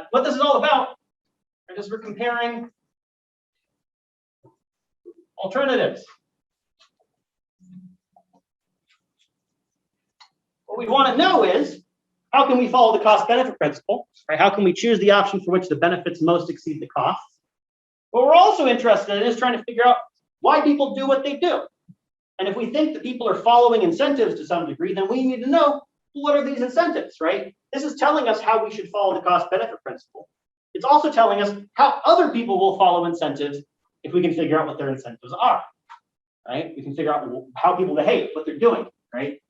what this is all about is we're comparing alternatives. What we want to know is, how can we follow the cost-benefit principle? Right? How can we choose the option for which the benefits most exceed the costs? What we're also interested in is trying to figure out why people do what they do. And if we think that people are following incentives to some degree, then we need to know, what are these incentives, right? This is telling us how we should follow the cost-benefit principle. It's also telling us how other people will follow incentives if we can figure out what their incentives are, right? We can figure out how people behave, what they're doing, right?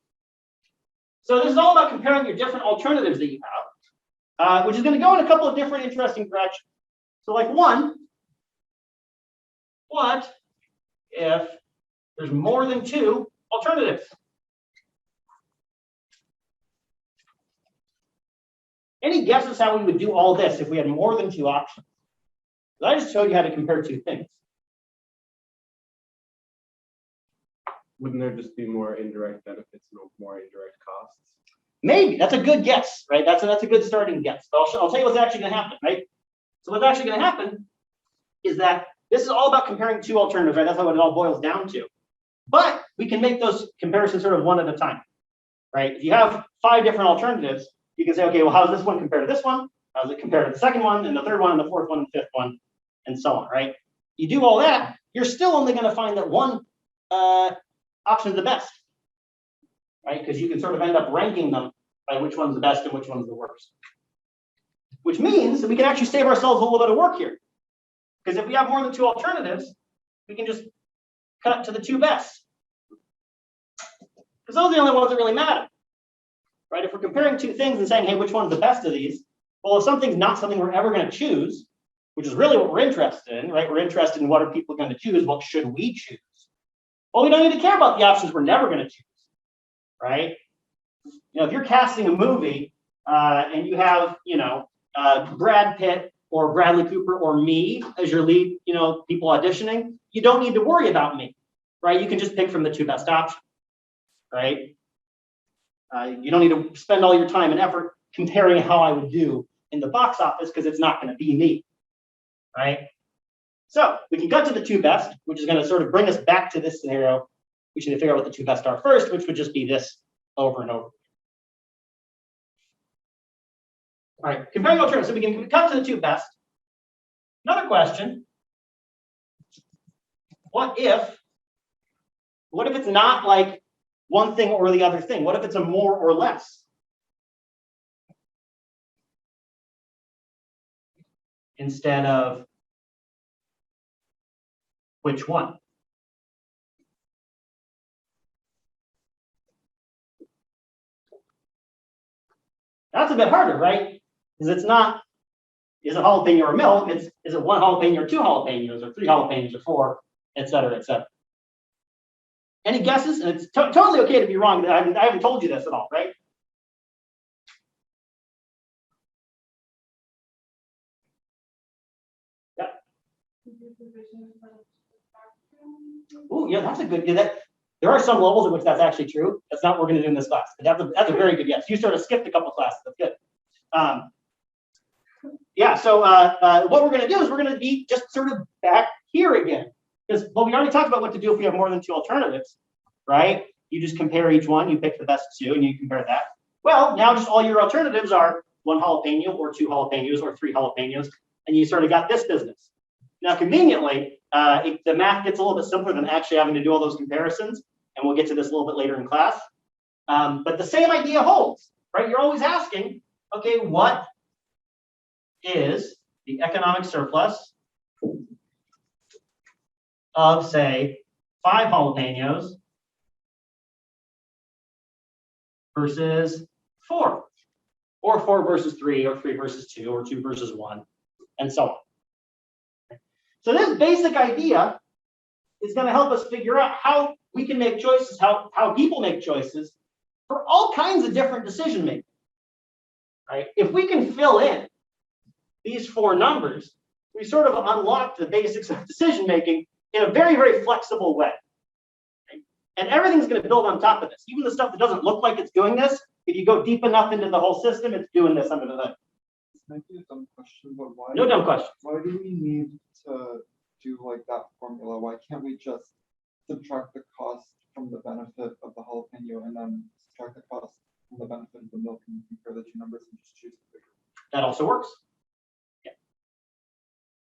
So this is all about comparing your different alternatives that you have, which is going to go in a couple of different interesting directions. So like one, what if there's more than two alternatives? Any guesses how we would do all this if we had more than two options? I just showed you how to compare two things. Wouldn't there just be more indirect benefits and more indirect costs? Maybe. That's a good guess, right? That's a good starting guess. But I'll tell you what's actually going to happen, right? So what's actually going to happen is that this is all about comparing two alternatives, right? That's what it all boils down to. But we can make those comparisons sort of one at a time, right? If you have 5 different alternatives, you can say, okay, well, how does this one compare to this one? How does it compare to the second one, and the third one, and the fourth one, and the fifth one, and so on, right? You do all that, you're still only going to find that one option is the best, right? Because you can sort of end up ranking them by which one's the best and which one's the worst. Which means that we can actually save ourselves a little bit of work here. Because if we have more than 2 alternatives, we can just cut to the 2 best. Because those are the only ones that really matter, right? If we're comparing 2 things and saying, hey, which one's the best of these? Well, if something's not something we're ever going to choose, which is really what we're interested in, right? We're interested in what are people going to choose? What should we choose? Well, we don't need to care about the options we're never going to choose, right? You know, if you're casting a movie and you have, Brad Pitt or Bradley Cooper or me as your lead, people auditioning, you don't need to worry about me, right? You can just pick from the 2 best options, right? You don't need to spend all your time and effort comparing how I would do in the box office because it's not going to be me, right? So we can cut to the 2 best, which is going to sort of bring us back to this scenario. We should figure out what the 2 best are first, which would just be this over and over. All right, comparing alternatives. So we can cut to the 2 best. Another question. What if it's not like one thing or the other thing? What if it's a more or less? Instead of which one? That's a bit harder, right? Because it's not, is it jalapeno or milk? Is it 1 jalapeno or 2 jalapenos or 3 jalapenos or 4, et cetera, et cetera. Any guesses? And it's totally okay to be wrong. I haven't told you this at all, right? Yeah. Oh, yeah, that's a good. There are some levels at which that's actually true. That's not what we're going to do in this class. But that's a very good guess. You sort of skipped a couple classes. That's good. Yeah. So what we're going to do is we're going to be just sort of back here again, because we already talked about what to do if we have more than 2 alternatives, right? You just compare each one. You pick the best 2, and you compare that. Well, now just all your alternatives are 1 jalapeno or 2 jalapenos or 3 jalapenos, and you sort of got this business. Now, conveniently, the math gets a little bit simpler than actually having to do all those comparisons, and we'll get to this a little bit later in class. But the same idea holds, right? You're always asking, okay, what is the economic surplus of, say, 5 jalapenos versus 4, or 4 versus 3, or 3 versus 2, or 2 versus 1, and so on. So this basic idea is going to help us figure out how we can make choices, how people make choices for all kinds of different decision making. Right? If we can fill in these 4 numbers, we sort of unlock the basics of decision making in a very, very flexible way. Right? And everything's going to build on top of this. Even the stuff that doesn't look like it's doing this, if you go deep enough into the whole system, it's doing this under the hood. This might be a dumb question, but why? No dumb question. Why do we need to do like that formula? Why can't we just subtract the cost from the benefit of the jalapeno and then subtract the cost from the benefit of the milk and compare the two numbers and just choose the bigger? That also works.